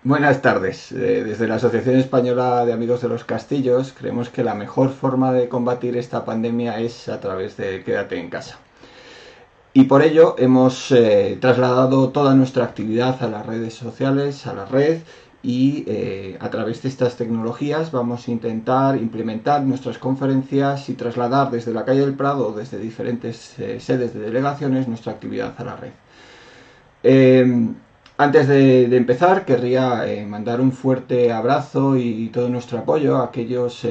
Buenas tardes. Desde la Asociación Española de Amigos de los Castillos creemos que la mejor forma de combatir esta pandemia es a través de quédate en casa. Y por ello hemos trasladado toda nuestra actividad a las redes sociales, a la red, y a través de estas tecnologías vamos a intentar implementar nuestras conferencias y trasladar desde la calle del Prado, desde diferentes sedes de delegaciones, nuestra actividad a la red. Antes de empezar, querría mandar un fuerte abrazo y todo nuestro apoyo a aquellas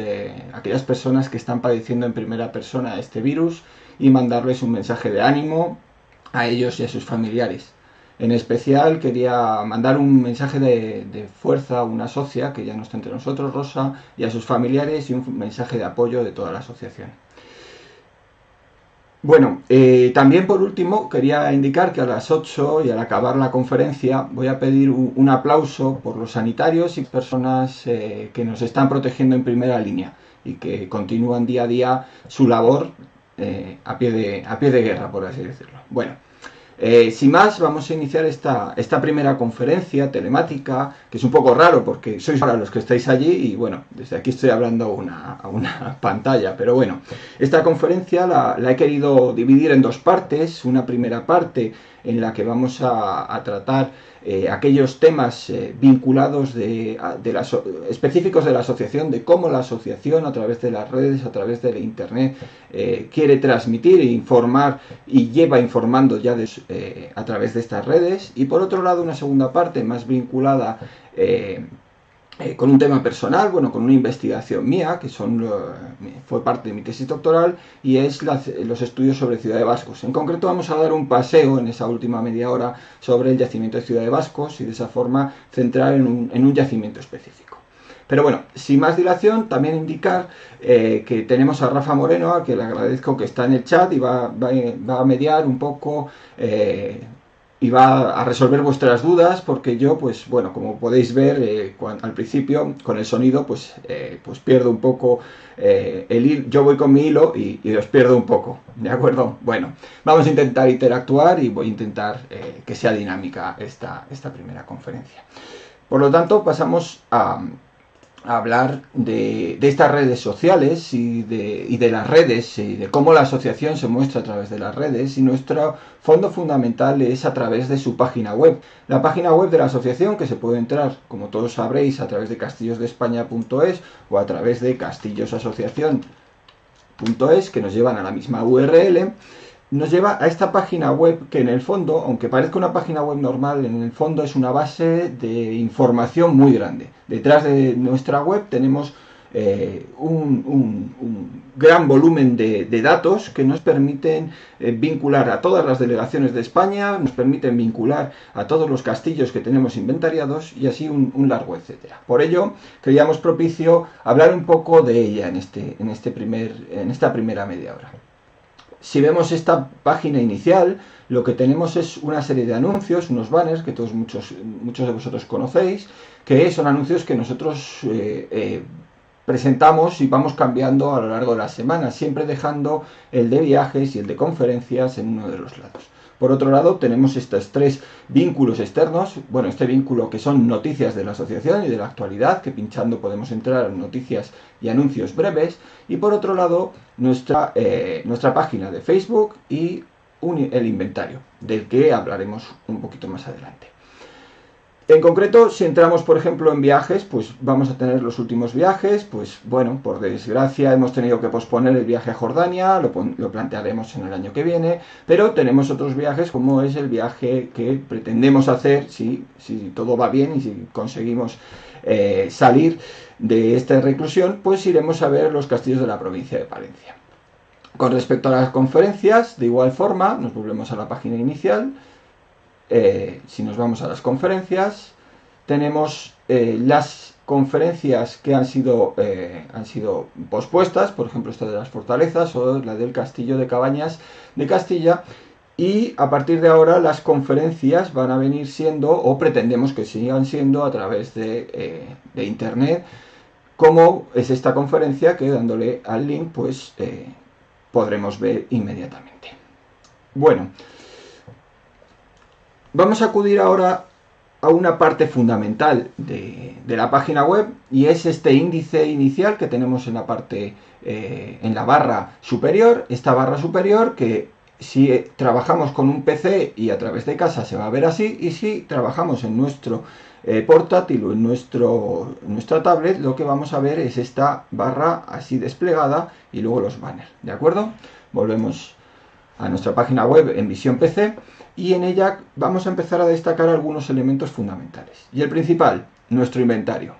personas que están padeciendo en primera persona este virus y mandarles un mensaje de ánimo a ellos y a sus familiares. En especial quería mandar un mensaje de fuerza a una socia que ya no está entre nosotros, Rosa, y a sus familiares, y un mensaje de apoyo de toda la asociación. Bueno, también por último quería indicar que a las 8 y al acabar la conferencia voy a pedir un aplauso por los sanitarios y personas que nos están protegiendo en primera línea y que continúan día a día su labor a pie de guerra, por así decirlo. Bueno, sin más, vamos a iniciar esta primera conferencia telemática, que es un poco raro porque sois para los que estáis allí y bueno, desde aquí estoy hablando a una pantalla, pero bueno, esta conferencia la he querido dividir en dos partes. Una primera parte en la que vamos a tratar aquellos temas vinculados específicos de la asociación, de cómo la asociación a través de las redes, a través de internet, quiere transmitir e informar y lleva informando ya a través de estas redes. Y por otro lado, una segunda parte más vinculada con un tema personal, bueno, con una investigación mía, que fue parte de mi tesis doctoral, y es los estudios sobre Ciudad de Bascos. En concreto vamos a dar un paseo en esa última media hora sobre el yacimiento de Ciudad de Bascos y de esa forma centrar en un yacimiento específico. Pero bueno, sin más dilación, también indicar que tenemos a Rafa Moreno, a que le agradezco que está en el chat y va a mediar un poco y va a resolver vuestras dudas, porque yo, pues bueno, como podéis ver al principio con el sonido, pues pierdo un poco el hilo. Yo voy con mi hilo y os pierdo un poco, ¿de acuerdo? Bueno, vamos a intentar interactuar y voy a intentar que sea dinámica esta primera conferencia. Por lo tanto, pasamos a hablar de estas redes sociales y de las redes y de cómo la asociación se muestra a través de las redes, y nuestro fondo fundamental es a través de su página web. La página web de la asociación, que se puede entrar, como todos sabréis, a través de castillosdeespaña.es o a través de castillosasociación.es, que nos llevan a la misma URL, nos lleva a esta página web que en el fondo, aunque parezca una página web normal, en el fondo es una base de información muy grande. Detrás de nuestra web tenemos un gran volumen de datos que nos permiten vincular a todas las delegaciones de España, nos permiten vincular a todos los castillos que tenemos inventariados y así un largo etcétera. Por ello, creíamos propicio hablar un poco de ella en esta primera media hora. Si vemos esta página inicial, lo que tenemos es una serie de anuncios, unos banners que muchos de vosotros conocéis, que son anuncios que nosotros presentamos y vamos cambiando a lo largo de las semanas, siempre dejando el de viajes y el de conferencias en uno de los lados. Por otro lado, tenemos estos tres vínculos externos. Bueno, este vínculo que son noticias de la asociación y de la actualidad, que pinchando podemos entrar en noticias y anuncios breves. Y por otro lado, nuestra página de Facebook y el inventario, del que hablaremos un poquito más adelante. En concreto, si entramos, por ejemplo, en viajes, pues vamos a tener los últimos viajes. Pues bueno, por desgracia hemos tenido que posponer el viaje a Jordania, lo plantearemos en el año que viene, pero tenemos otros viajes, como es el viaje que pretendemos hacer si todo va bien y si conseguimos salir de esta reclusión, pues iremos a ver los castillos de la provincia de Palencia. Con respecto a las conferencias, de igual forma, nos volvemos a la página inicial. Si nos vamos a las conferencias, tenemos las conferencias que han sido pospuestas, por ejemplo esta de las fortalezas o la del castillo de Cabañas de Castilla, y a partir de ahora las conferencias van a venir siendo, o pretendemos que sigan siendo, a través de internet, como es esta conferencia que, dándole al link, pues podremos ver inmediatamente. Bueno, vamos a acudir ahora a una parte fundamental de la página web, y es este índice inicial que tenemos en la parte, en la barra superior. Esta barra superior que si trabajamos con un PC y a través de casa se va a ver así, y si trabajamos en nuestro portátil o en nuestra tablet, lo que vamos a ver es esta barra así desplegada y luego los banners, ¿de acuerdo? Volvemos a nuestra página web en visión PC, y en ella vamos a empezar a destacar algunos elementos fundamentales. Y el principal, nuestro inventario.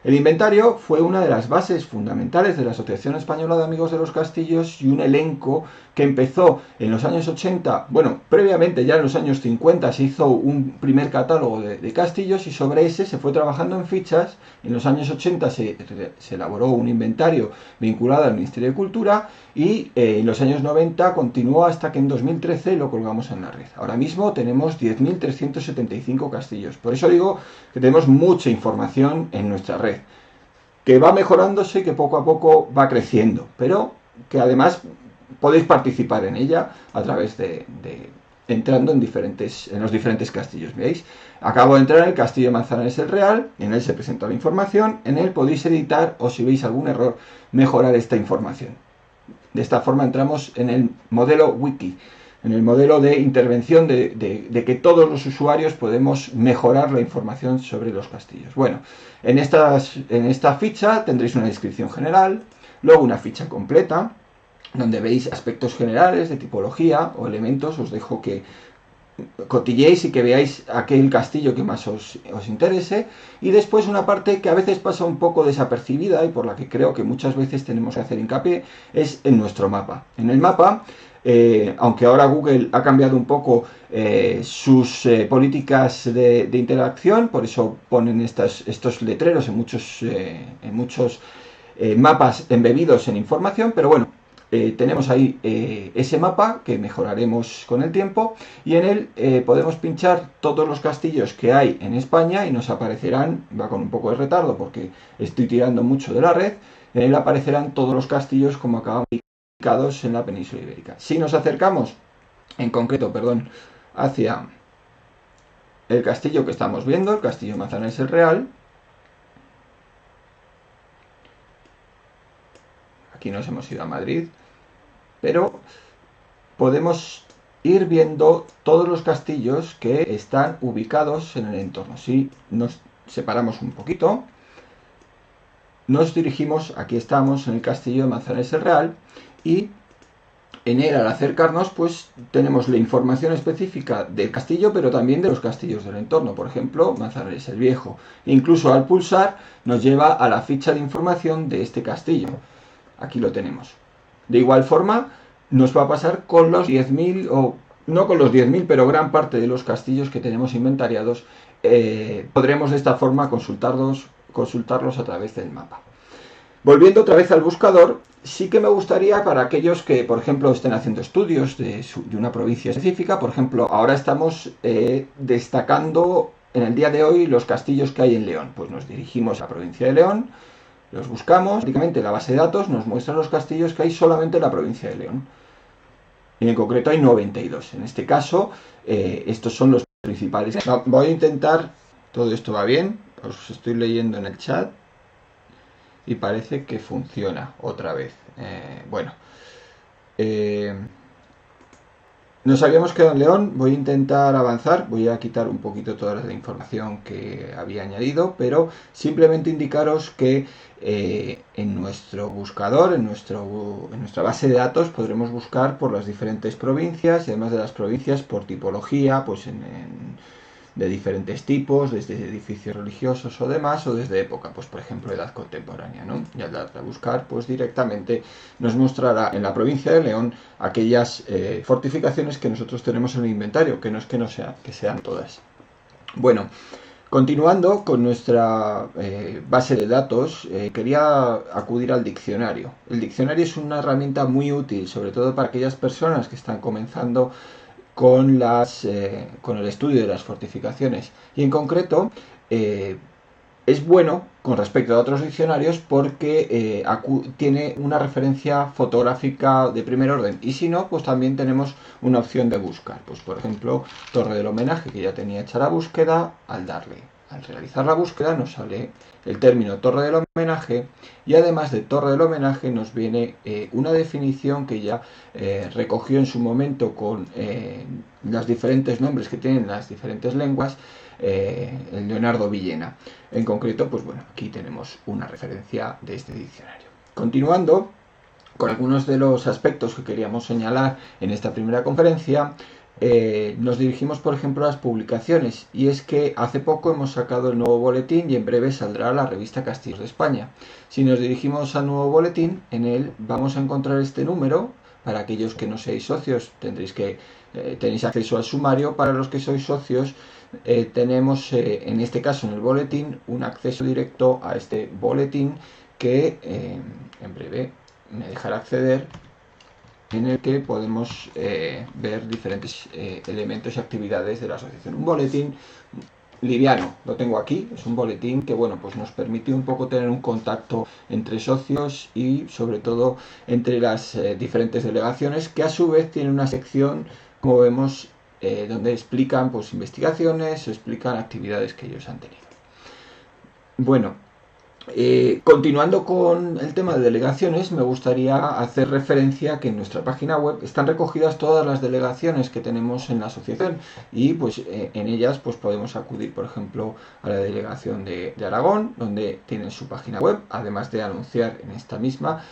El inventario fue una de las bases fundamentales de la Asociación Española de Amigos de los Castillos, y un elenco que empezó en los años 80, bueno, previamente ya en los años 50 se hizo un primer catálogo de castillos, y sobre ese se fue trabajando en fichas. En los años 80 se elaboró un inventario vinculado al Ministerio de Cultura, y en los años 90 continuó hasta que en 2013 lo colgamos en la red. Ahora mismo tenemos 10.375 castillos. Por eso digo que tenemos mucha información en nuestra red, que va mejorándose y que poco a poco va creciendo, pero que además podéis participar en ella a través de entrando en los diferentes castillos. ¿Veis? Acabo de entrar en el castillo de Manzanares el Real, en él se presenta la información, en él podéis editar, o si veis algún error, mejorar esta información. De esta forma entramos en el modelo wiki, en el modelo de intervención de que todos los usuarios podemos mejorar la información sobre los castillos. Bueno, en esta ficha tendréis una descripción general, luego una ficha completa, donde veis aspectos generales de tipología o elementos. Os dejo que cotilleéis y que veáis aquel castillo que más os interese, y después una parte que a veces pasa un poco desapercibida y por la que creo que muchas veces tenemos que hacer hincapié, es en nuestro mapa. En el mapa, aunque ahora Google ha cambiado un poco sus políticas de interacción, por eso ponen estos letreros en muchos mapas embebidos en información, pero bueno, tenemos ahí ese mapa que mejoraremos con el tiempo, y en él podemos pinchar todos los castillos que hay en España y nos aparecerán, va con un poco de retardo porque estoy tirando mucho de la red, en él aparecerán todos los castillos como acabamos ubicados en la península ibérica. Si nos acercamos, en concreto, perdón, hacia el castillo que estamos viendo, el castillo Manzanares el Real, aquí nos hemos ido a Madrid, pero podemos ir viendo todos los castillos que están ubicados en el entorno. Si nos separamos un poquito, nos dirigimos, aquí estamos en el castillo de Manzanares el Real, y en él, al acercarnos, pues tenemos la información específica del castillo, pero también de los castillos del entorno, por ejemplo, Manzanares el Viejo. Incluso al pulsar nos lleva a la ficha de información de este castillo. Aquí lo tenemos. De igual forma, nos va a pasar con los 10.000, o no con los 10.000, pero gran parte de los castillos que tenemos inventariados. Podremos de esta forma consultarlos a través del mapa. Volviendo otra vez al buscador, sí que me gustaría, para aquellos que, por ejemplo, estén haciendo estudios de una provincia específica, por ejemplo, ahora estamos destacando en el día de hoy los castillos que hay en León. Pues nos dirigimos a la provincia de León, los buscamos, prácticamente la base de datos nos muestra los castillos que hay solamente en la provincia de León. Y en concreto hay 92. En este caso, estos son los principales. Voy a intentar, todo esto va bien, os estoy leyendo en el chat y parece que funciona otra vez. Bueno, nos habíamos quedado en León. Voy a intentar avanzar, voy a quitar un poquito toda la información que había añadido, pero simplemente indicaros que en nuestro buscador, en nuestra base de datos, podremos buscar por las diferentes provincias, y además de las provincias por tipología, pues de diferentes tipos, desde edificios religiosos o demás, o desde época, pues por ejemplo edad contemporánea, ¿no? Y al darle a buscar, pues directamente nos mostrará en la provincia de León aquellas fortificaciones que nosotros tenemos en el inventario, que no es que sean todas. Bueno, continuando con nuestra base de datos, quería acudir al diccionario. El diccionario es una herramienta muy útil, sobre todo para aquellas personas que están comenzando con el estudio de las fortificaciones, y en concreto es bueno con respecto a otros diccionarios porque tiene una referencia fotográfica de primer orden, y si no, pues también tenemos una opción de buscar. Pues por ejemplo, Torre del Homenaje, que ya tenía hecha la búsqueda, al realizar la búsqueda nos sale el término Torre del Homenaje, y además de Torre del Homenaje nos viene una definición que ya recogió en su momento con los diferentes nombres que tienen las diferentes lenguas, el Leonardo Villena. En concreto, pues bueno, aquí tenemos una referencia de este diccionario. Continuando con algunos de los aspectos que queríamos señalar en esta primera conferencia, nos dirigimos, por ejemplo, a las publicaciones, y es que hace poco hemos sacado el nuevo boletín y en breve saldrá la revista Castillos de España. Si nos dirigimos al nuevo boletín, en él vamos a encontrar este número. Para aquellos que no seáis socios, tenéis acceso al sumario. Para los que sois socios, tenemos en este caso en el boletín un acceso directo a este boletín que en breve me dejará acceder, en el que podemos ver diferentes elementos y actividades de la asociación. Un boletín liviano, lo tengo aquí, es un boletín que bueno, pues nos permite un poco tener un contacto entre socios y sobre todo entre las diferentes delegaciones, que a su vez tiene una sección, como vemos, donde explican pues investigaciones, explican actividades que ellos han tenido. Bueno, continuando con el tema de delegaciones, me gustaría hacer referencia a que en nuestra página web están recogidas todas las delegaciones que tenemos en la asociación, y pues en ellas pues podemos acudir, por ejemplo, a la delegación de Aragón, donde tienen su página web, además de anunciar en esta misma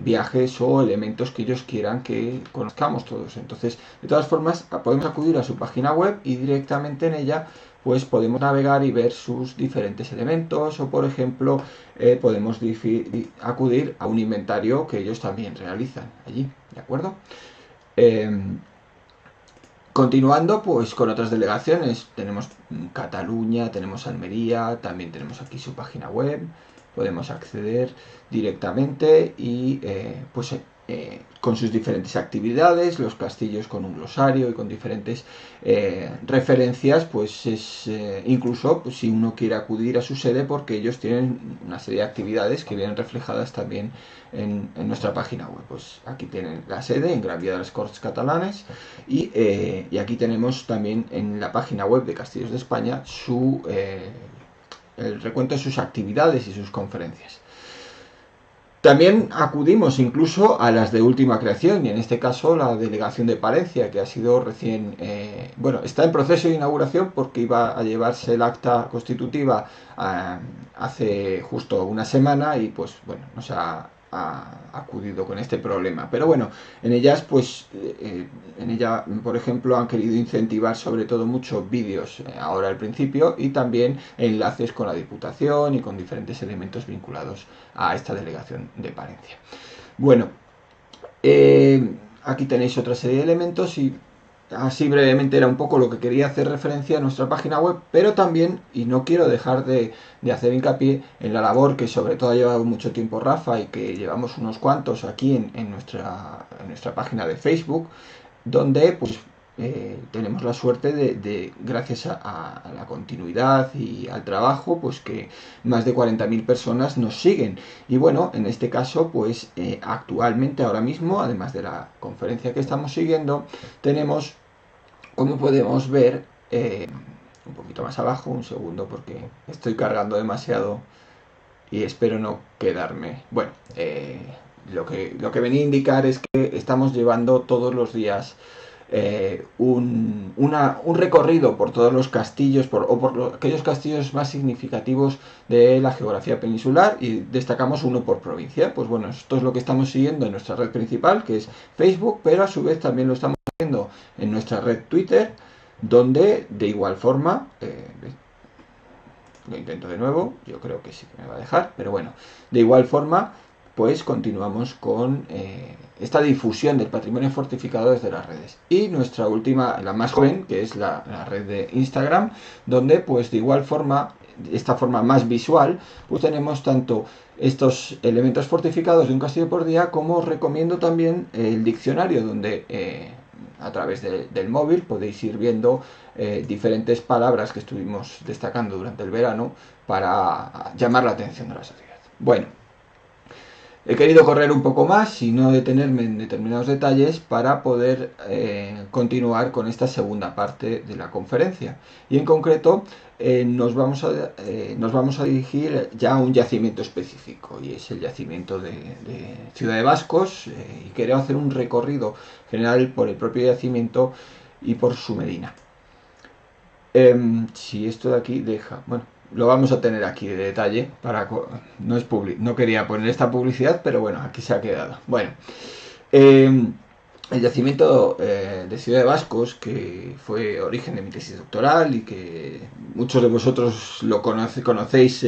viajes o elementos que ellos quieran que conozcamos todos. Entonces, de todas formas, podemos acudir a su página web y directamente en ella pues podemos navegar y ver sus diferentes elementos, o por ejemplo podemos acudir a un inventario que ellos también realizan allí, ¿de acuerdo? Continuando pues con otras delegaciones, tenemos Cataluña, tenemos Almería, también tenemos aquí su página web, podemos acceder directamente y pues con sus diferentes actividades, los castillos con un glosario y con diferentes referencias, pues es incluso pues, si uno quiere acudir a su sede, porque ellos tienen una serie de actividades que vienen reflejadas también en nuestra página web. Pues aquí tienen la sede en Gran Vía de las Corts Catalanes, y aquí tenemos también en la página web de Castillos de España el recuento de sus actividades y sus conferencias. También acudimos incluso a las de última creación, y en este caso la delegación de Palencia, que ha sido recién, bueno, está en proceso de inauguración porque iba a llevarse el acta constitutiva hace justo una semana, y pues bueno, nos ha acudido con este problema. Pero bueno, en ellas pues en ella, por ejemplo, han querido incentivar sobre todo muchos vídeos ahora al principio, y también enlaces con la Diputación y con diferentes elementos vinculados a esta delegación de Palencia. Bueno, aquí tenéis otra serie de elementos, y así brevemente era un poco lo que quería hacer referencia a nuestra página web, pero también, y no quiero dejar de hacer hincapié en la labor que sobre todo ha llevado mucho tiempo Rafa, y que llevamos unos cuantos aquí en nuestra página de Facebook, donde pues tenemos la suerte de gracias a la continuidad y al trabajo, pues que más de 40.000 personas nos siguen. Y bueno, en este caso, pues actualmente, ahora mismo, además de la conferencia que estamos siguiendo, tenemos, como podemos ver, un poquito más abajo, un segundo porque estoy cargando demasiado y espero no quedarme. Bueno, lo que venía a indicar es que estamos llevando todos los días un recorrido por todos los castillos, por aquellos castillos más significativos de la geografía peninsular, y destacamos uno por provincia. Pues bueno, esto es lo que estamos siguiendo en nuestra red principal, que es Facebook, pero a su vez también lo estamos haciendo en nuestra red Twitter, donde de igual forma lo intento de nuevo, yo creo que sí que me va a dejar, pero bueno, de igual forma pues continuamos con esta difusión del patrimonio fortificado desde las redes. Y nuestra última, la más joven, que es la red de Instagram, donde pues de igual forma, de esta forma más visual, pues tenemos tanto estos elementos fortificados de un castillo por día, como os recomiendo también el diccionario, donde a través del móvil podéis ir viendo diferentes palabras que estuvimos destacando durante el verano para llamar la atención de la sociedad. Bueno, he querido correr un poco más y no detenerme en determinados detalles para poder continuar con esta segunda parte de la conferencia. Y en concreto nos vamos a dirigir ya a un yacimiento específico, y es el yacimiento de Ciudad de Bascos, y quiero hacer un recorrido general por el propio yacimiento y por su medina. Si esto de aquí deja... Bueno, lo vamos a tener aquí de detalle, no quería poner esta publicidad, pero bueno, aquí se ha quedado. Bueno, el yacimiento de Ciudad de Bascos, que fue origen de mi tesis doctoral y que muchos de vosotros lo conocéis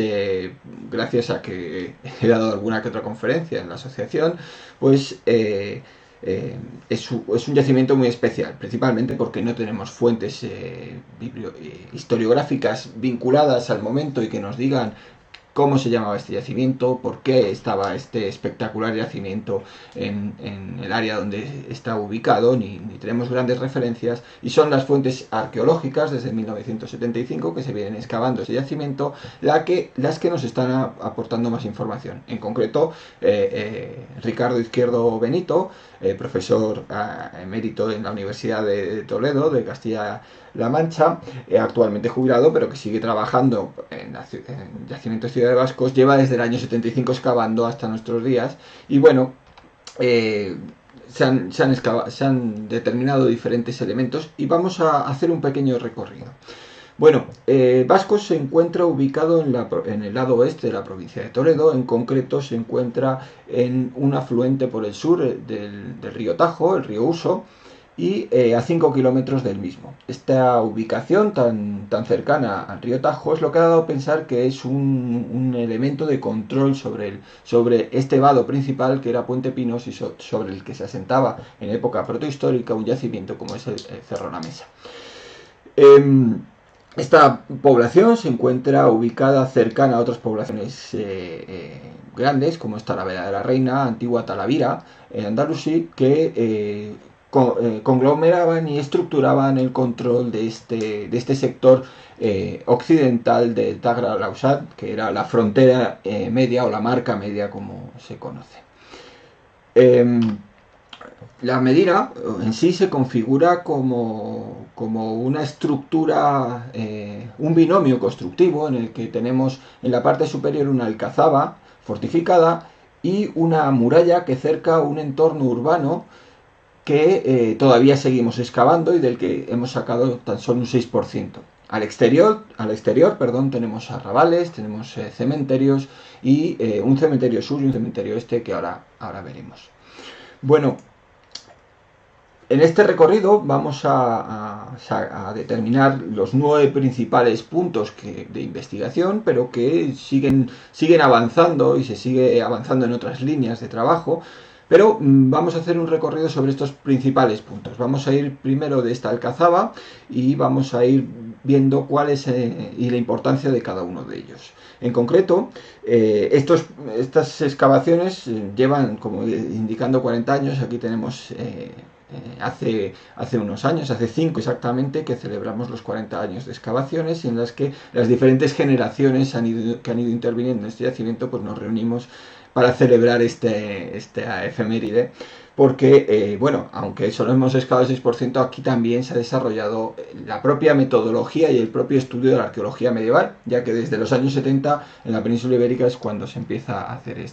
gracias a que he dado alguna que otra conferencia en la asociación, pues es un yacimiento muy especial, principalmente porque no tenemos fuentes historiográficas vinculadas al momento y que nos digan cómo se llamaba este yacimiento, por qué estaba este espectacular yacimiento en el área donde está ubicado, ni tenemos grandes referencias, y son las fuentes arqueológicas desde 1975 que se vienen excavando este yacimiento las que nos están aportando más información. En concreto, Ricardo Izquierdo Benito, profesor emérito en la Universidad de Toledo, de Castilla-La Mancha, actualmente jubilado, pero que sigue trabajando en Yacimiento Ciudad de Bascos, lleva desde el año 75 excavando hasta nuestros días, y bueno, se han determinado diferentes elementos y vamos a hacer un pequeño recorrido. Bueno, Bascos se encuentra ubicado en el lado oeste de la provincia de Toledo. En concreto se encuentra en un afluente por el sur del río Tajo, el río Uso, y a 5 kilómetros del mismo. Esta ubicación tan cercana al río Tajo es lo que ha dado a pensar que es un elemento de control sobre este vado principal, que era Puente Pinos, y sobre el que se asentaba en época protohistórica un yacimiento como es el Cerro La Mesa. Esta población se encuentra ubicada cercana a otras poblaciones grandes, como es Talavera de la Reina, Antigua Talavera, Andalusí, que conglomeraban y estructuraban el control de este sector occidental del Tagra-Lausat, que era la frontera media o la marca media, como se conoce. La medina en sí se configura como una estructura, un binomio constructivo en el que tenemos en la parte superior una alcazaba fortificada y una muralla que cerca un entorno urbano que todavía seguimos excavando y del que hemos sacado tan solo un 6%. Al exterior, tenemos arrabales, tenemos cementerios y un cementerio sur y un cementerio este que ahora veremos. Bueno, en este recorrido vamos a determinar los 9 principales puntos de investigación, pero que siguen avanzando y se sigue avanzando en otras líneas de trabajo. Pero vamos a hacer un recorrido sobre estos principales puntos. Vamos a ir primero de esta alcazaba y vamos a ir viendo cuál es y la importancia de cada uno de ellos. En concreto, estas excavaciones llevan, como indicando, 40 años. Aquí tenemos hace unos años, hace 5 exactamente, que celebramos los 40 años de excavaciones, y en las que las diferentes generaciones que han ido interviniendo en este yacimiento, pues nos reunimos para celebrar esta efeméride, porque, bueno, aunque solo hemos excavado el 6%, aquí también se ha desarrollado la propia metodología y el propio estudio de la arqueología medieval, ya que desde los años 70 en la península ibérica es cuando se empieza a hacer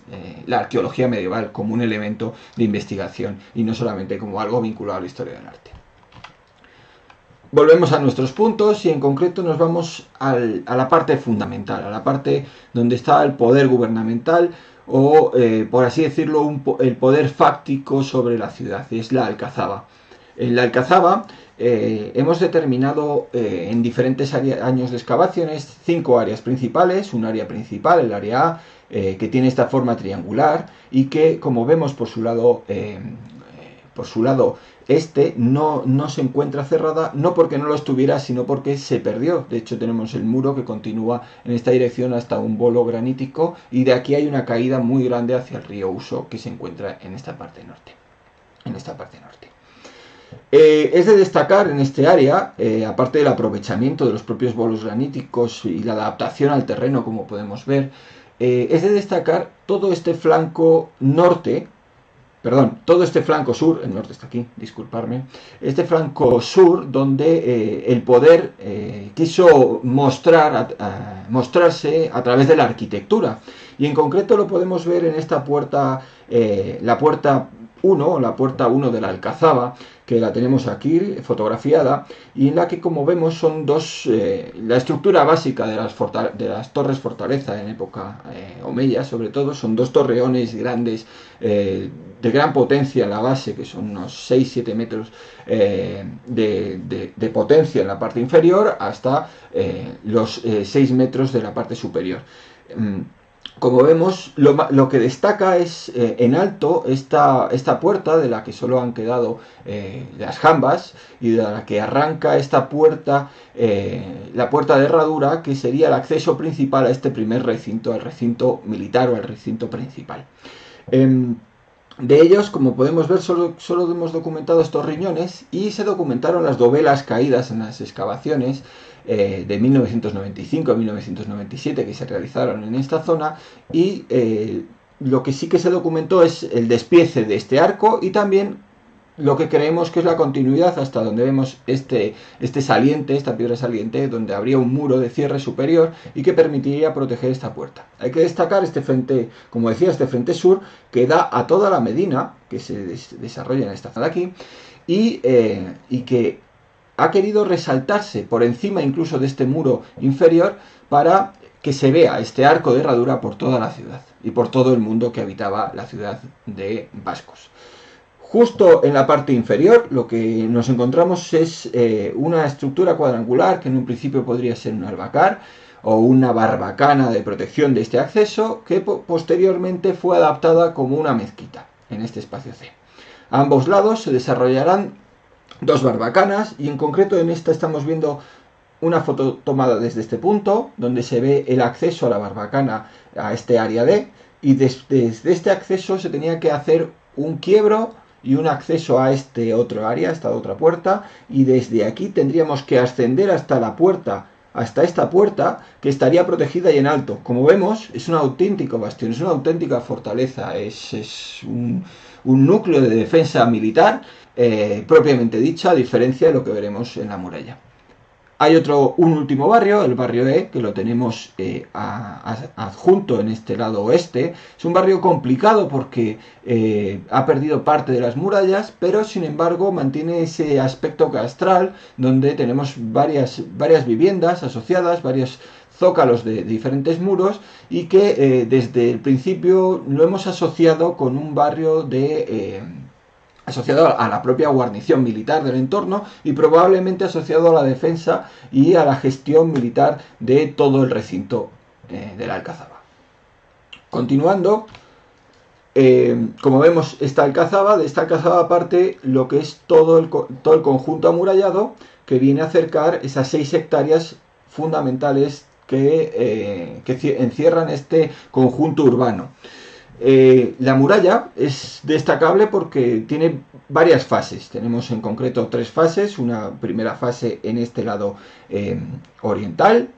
la arqueología medieval como un elemento de investigación y no solamente como algo vinculado a la historia del arte. Volvemos a nuestros puntos y en concreto nos vamos a la parte fundamental, a la parte donde está el poder gubernamental o, por así decirlo, el poder fáctico sobre la ciudad, y es la alcazaba. En la alcazaba hemos determinado en diferentes años de excavaciones 5 áreas principales. Un área principal, el área A, que tiene esta forma triangular y que, como vemos por su lado no se encuentra cerrada, no porque no lo estuviera, sino porque se perdió. De hecho, tenemos el muro que continúa en esta dirección hasta un bolo granítico, y de aquí hay una caída muy grande hacia el río Uso, que se encuentra en esta parte norte. Es de destacar en este área, aparte del aprovechamiento de los propios bolos graníticos y la adaptación al terreno, como podemos ver, es de destacar todo este flanco norte, perdón, todo este flanco sur, el norte está aquí, disculparme, este flanco sur donde el poder quiso mostrarse a través de la arquitectura. Y en concreto lo podemos ver en esta puerta, la puerta 1, la puerta 1 de la Alcazaba, que la tenemos aquí fotografiada, y en la que, como vemos, son dos, la estructura básica de las torres fortaleza en época omeya, sobre todo, son dos torreones grandes, de gran potencia en la base, que son unos 6-7 metros de potencia en la parte inferior, hasta los 6 metros de la parte superior. Como vemos, lo que destaca es en alto esta puerta, de la que solo han quedado las jambas, y de la que arranca esta puerta, la puerta de herradura, que sería el acceso principal a este primer recinto, al recinto militar o al recinto principal. De ellos, como podemos ver, solo hemos documentado estos riñones, y se documentaron las dovelas caídas en las excavaciones de 1995 a 1997 que se realizaron en esta zona, y lo que sí que se documentó es el despiece de este arco, y también lo que creemos que es la continuidad hasta donde vemos este saliente, esta piedra saliente, donde habría un muro de cierre superior y que permitiría proteger esta puerta. Hay que destacar este frente, como decía, este frente sur, que da a toda la medina que se desarrolla en esta zona de aquí, y que ha querido resaltarse por encima incluso de este muro inferior, para que se vea este arco de herradura por toda la ciudad y por todo el mundo que habitaba la ciudad de Bascos. Justo en la parte inferior lo que nos encontramos es una estructura cuadrangular, que en un principio podría ser un albacar o una barbacana de protección de este acceso, que posteriormente fue adaptada como una mezquita en este espacio C. A ambos lados se desarrollarán dos barbacanas, y en concreto en esta estamos viendo una foto tomada desde este punto, donde se ve el acceso a la barbacana, a este área D, y desde este acceso se tenía que hacer un quiebro y un acceso a este otro área, esta otra puerta, y desde aquí tendríamos que ascender hasta la puerta, hasta esta puerta, que estaría protegida y en alto. Como vemos, es un auténtico bastión, es una auténtica fortaleza, es un núcleo de defensa militar propiamente dicha, a diferencia de lo que veremos en la muralla. Hay un último barrio, el barrio E, que lo tenemos adjunto en este lado oeste. Es un barrio complicado porque ha perdido parte de las murallas, pero sin embargo mantiene ese aspecto castral, donde tenemos varias viviendas asociadas, varios zócalos de diferentes muros, y que desde el principio lo hemos asociado con un barrio asociado a la propia guarnición militar del entorno, y probablemente asociado a la defensa y a la gestión militar de todo el recinto de la Alcazaba. Continuando, como vemos de esta Alcazaba parte lo que es todo el conjunto amurallado, que viene a acercar esas 6 hectáreas fundamentales que encierran este conjunto urbano. La muralla es destacable porque tiene varias fases. Tenemos en concreto 3 fases. Una primera fase en este lado oriental,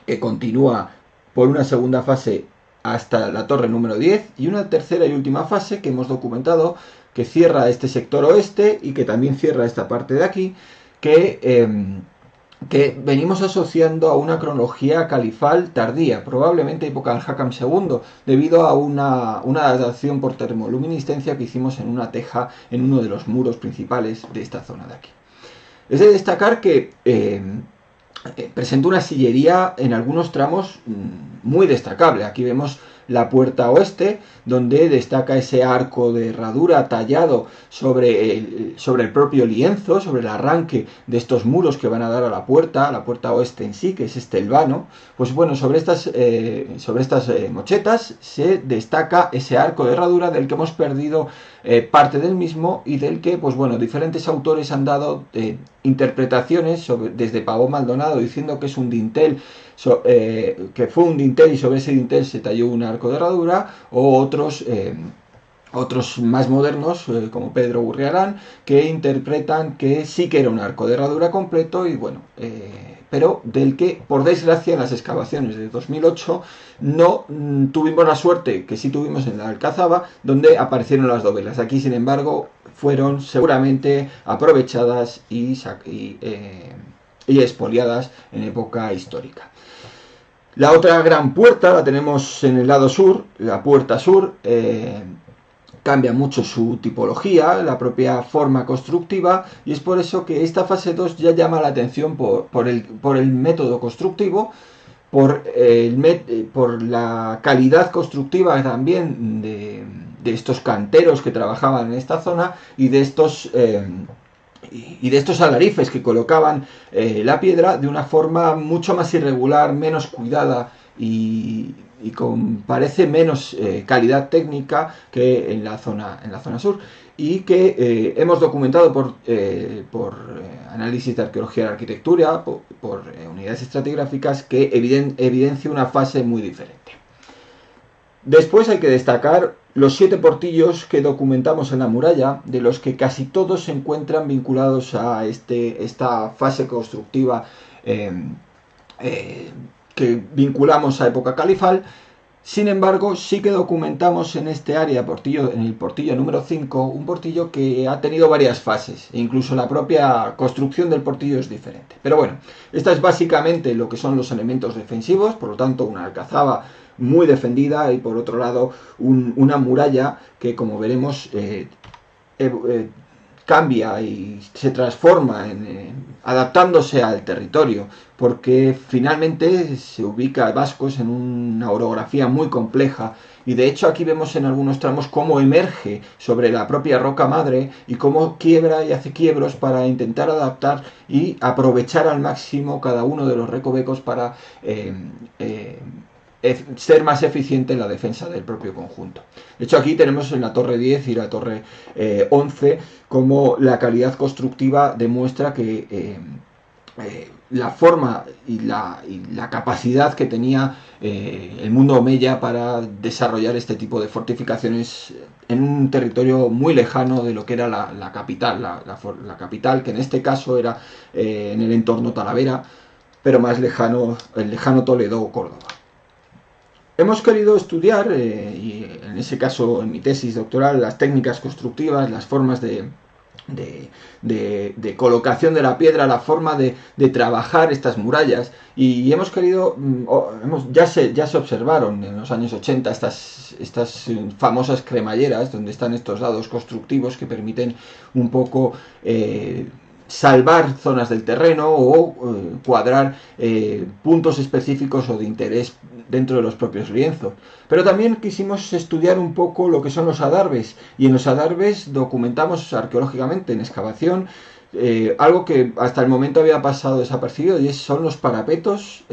que continúa por una segunda fase hasta la torre número 10, y una tercera y última fase que hemos documentado, que cierra este sector oeste y que también cierra esta parte de aquí, que venimos asociando a una cronología califal tardía, probablemente época del Hakam II, debido a una adaptación por termoluminiscencia que hicimos en una teja en uno de los muros principales de esta zona de aquí. Es de destacar que presenta una sillería en algunos tramos muy destacable. Aquí vemos la puerta oeste, donde destaca ese arco de herradura tallado sobre el propio lienzo, sobre el arranque de estos muros que van a dar a la puerta oeste en sí, que es este el vano. Pues bueno, sobre estas mochetas se destaca ese arco de herradura, del que hemos perdido parte del mismo, y del que, pues bueno, diferentes autores han dado interpretaciones, desde Pavón Maldonado diciendo que es un dintel, que fue un dintel y sobre ese dintel se talló un arco de herradura, o otros Otros más modernos, como Pedro Gurriarán, que interpretan que sí que era un arco de herradura completo y bueno, pero del que, por desgracia, en las excavaciones de 2008 no tuvimos la suerte que sí tuvimos en la Alcazaba, donde aparecieron las dovelas. Aquí, sin embargo, fueron seguramente aprovechadas y expoliadas en época histórica. La otra gran puerta la tenemos en el lado sur, la puerta sur. Cambia mucho su tipología, la propia forma constructiva, y es por eso que esta fase 2 ya llama la atención por el método constructivo, por la calidad constructiva también de estos canteros que trabajaban en esta zona y de estos alarifes que colocaban la piedra de una forma mucho más irregular, menos cuidada y parece menos calidad técnica que en la zona sur, y que hemos documentado por análisis de arqueología de la arquitectura, por unidades estratigráficas, que evidencia una fase muy diferente. Después hay que destacar los 7 portillos que documentamos en la muralla, de los que casi todos se encuentran vinculados a esta fase constructiva que vinculamos a época califal. Sin embargo, sí que documentamos en este área, en el portillo número 5, un portillo que ha tenido varias fases, e incluso la propia construcción del portillo es diferente. Pero bueno, esta es básicamente lo que son los elementos defensivos, por lo tanto una alcazaba muy defendida y por otro lado una muralla que, como veremos, cambia y se transforma adaptándose al territorio, porque finalmente se ubica Vascos en una orografía muy compleja, y de hecho aquí vemos en algunos tramos cómo emerge sobre la propia roca madre y cómo quiebra y hace quiebros para intentar adaptar y aprovechar al máximo cada uno de los recovecos para ser más eficiente en la defensa del propio conjunto. De hecho, aquí tenemos en la torre 10 y la torre 11 como la calidad constructiva demuestra que la forma y la capacidad que tenía el mundo omeya para desarrollar este tipo de fortificaciones en un territorio muy lejano de lo que era la capital, la capital, que en este caso era en el entorno Talavera, pero más lejano, el lejano Toledo o Córdoba. Hemos querido estudiar, y en ese caso en mi tesis doctoral, las técnicas constructivas, las formas de colocación de la piedra, la forma de trabajar estas murallas, y hemos querido, ya se observaron en los años 80 estas famosas cremalleras, donde están estos dados constructivos que permiten un poco salvar zonas del terreno o cuadrar puntos específicos o de interés dentro de los propios lienzos. Pero también quisimos estudiar un poco lo que son los adarves, y en los adarves documentamos arqueológicamente en excavación algo que hasta el momento había pasado desapercibido, y son los parapetos,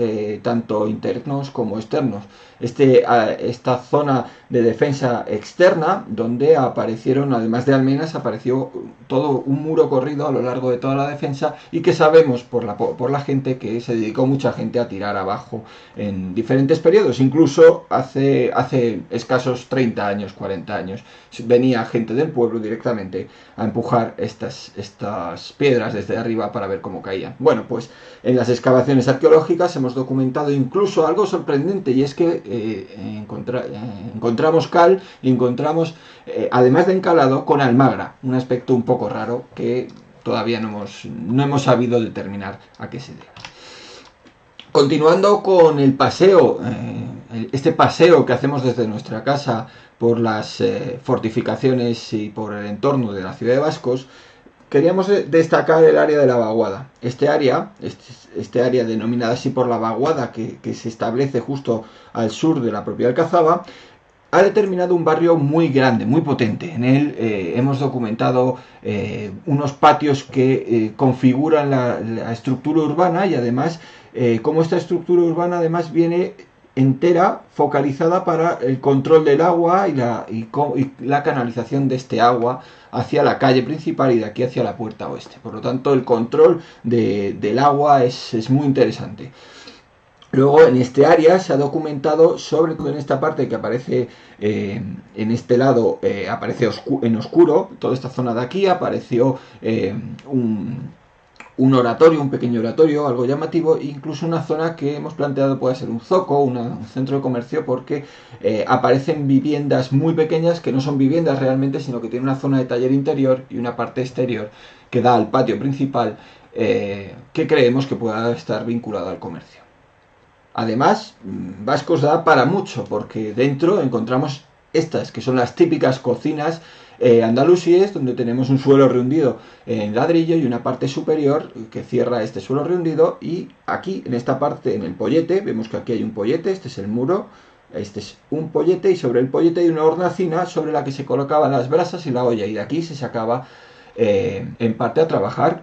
tanto internos como externos. Esta zona de defensa externa, donde aparecieron, además de almenas, apareció todo un muro corrido a lo largo de toda la defensa, y que sabemos por la gente que se dedicó mucha gente a tirar abajo en diferentes periodos, incluso hace escasos 30 años, 40 años, venía gente del pueblo directamente a empujar estas piedras desde arriba para ver cómo caían. Bueno, pues en las excavaciones arqueológicas hemos documentado incluso algo sorprendente, y es que encontramos cal y encontramos, además de encalado, con almagra, un aspecto un poco raro que todavía no hemos sabido determinar a qué se debe. Continuando con el paseo, este paseo que hacemos desde nuestra casa por las fortificaciones y por el entorno de la ciudad de Vascos, queríamos destacar el área de la vaguada. Este área denominada así por la vaguada que se establece justo al sur de la propia Alcazaba, ha determinado un barrio muy grande, muy potente. En él hemos documentado unos patios que configuran la estructura urbana, y además cómo esta estructura urbana además viene entera focalizada para el control del agua y la canalización de este agua hacia la calle principal y de aquí hacia la puerta oeste. Por lo tanto, el control del agua es muy interesante. Luego en este área se ha documentado, sobre todo en esta parte que aparece en este lado, aparece en oscuro, toda esta zona de aquí apareció un oratorio, un pequeño oratorio, algo llamativo, e incluso una zona que hemos planteado puede ser un zoco, un centro de comercio, porque aparecen viviendas muy pequeñas que no son viviendas realmente, sino que tienen una zona de taller interior y una parte exterior que da al patio principal, que creemos que pueda estar vinculada al comercio. Además, Vascos da para mucho, porque dentro encontramos estas, que son las típicas cocinas andalusíes, donde tenemos un suelo rehundido en ladrillo y una parte superior que cierra este suelo rehundido. Y aquí, en esta parte, en el pollete, vemos que aquí hay un pollete, este es el muro, este es un pollete, y sobre el pollete hay una hornacina sobre la que se colocaban las brasas y la olla, y de aquí se sacaba en parte a trabajar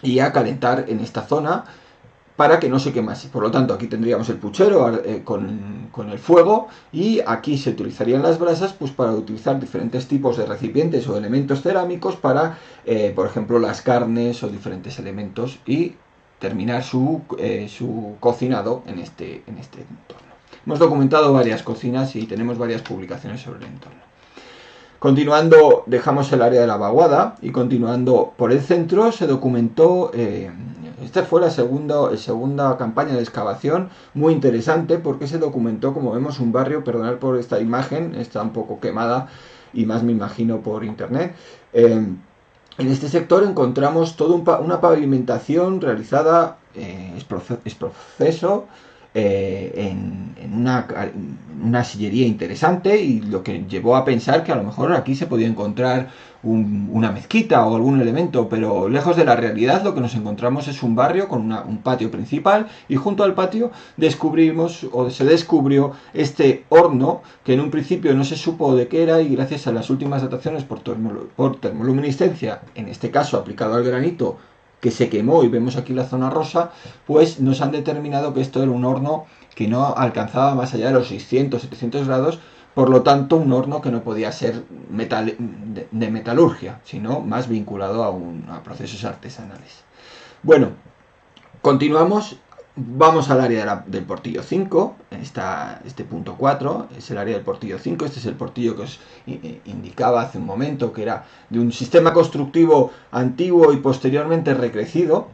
y a calentar en esta zona, para que no se quemase. Por lo tanto, aquí tendríamos el puchero con el fuego, y aquí se utilizarían las brasas pues para utilizar diferentes tipos de recipientes o elementos cerámicos para, por ejemplo, las carnes o diferentes elementos, y terminar su cocinado en este entorno. Hemos documentado varias cocinas y tenemos varias publicaciones sobre el entorno. Continuando, dejamos el área de la vaguada y continuando por el centro se documentó, esta fue la segunda campaña de excavación, muy interesante porque se documentó, como vemos, un barrio, perdonad por esta imagen, está un poco quemada y más me imagino por internet. En este sector encontramos toda una pavimentación realizada, es proceso, en una sillería interesante, y lo que llevó a pensar que a lo mejor aquí se podía encontrar una mezquita o algún elemento, pero lejos de la realidad. Lo que nos encontramos es un barrio con un patio principal, y junto al patio se descubrió este horno que en un principio no se supo de qué era, y gracias a las últimas dataciones por termoluminiscencia, en este caso aplicado al granito, que se quemó y vemos aquí la zona rosa, pues nos han determinado que esto era un horno que no alcanzaba más allá de los 600-700 grados, por lo tanto un horno que no podía ser de metalurgia, sino más vinculado a procesos artesanales. Bueno, continuamos. Vamos al área del portillo 5, este punto 4, es el área del portillo 5, este es el portillo que os indicaba hace un momento, que era de un sistema constructivo antiguo y posteriormente recrecido.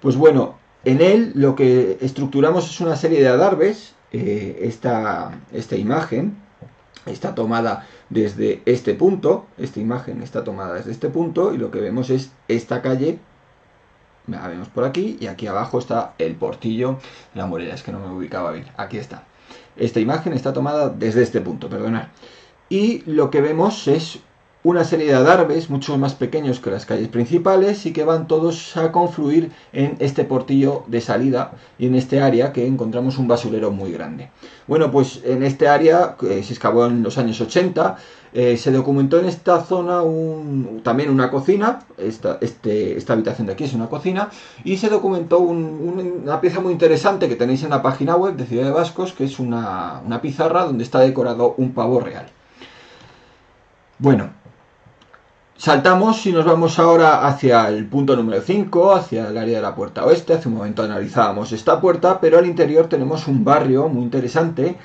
Pues bueno, en él lo que estructuramos es una serie de adarves. Esta imagen está tomada desde este punto, esta imagen está tomada desde este punto, y lo que vemos es esta calle. La vemos por aquí, y aquí abajo está el portillo de la Morera. Es que no me ubicaba bien, aquí está. Esta imagen está tomada desde este punto, perdonad. Y lo que vemos es una serie de adarves mucho más pequeños que las calles principales, y que van todos a confluir en este portillo de salida, y en este área que encontramos un basurero muy grande. Bueno, pues en este área se excavó en los años 80, se documentó en esta zona también una cocina. Esta habitación de aquí es una cocina, y se documentó una pieza muy interesante que tenéis en la página web de Ciudad de Vascos, que es una pizarra donde está decorado un pavo real. Bueno, saltamos y nos vamos ahora hacia el punto número 5, hacia el área de la puerta oeste. Hace un momento analizábamos esta puerta, pero al interior tenemos un barrio muy interesante,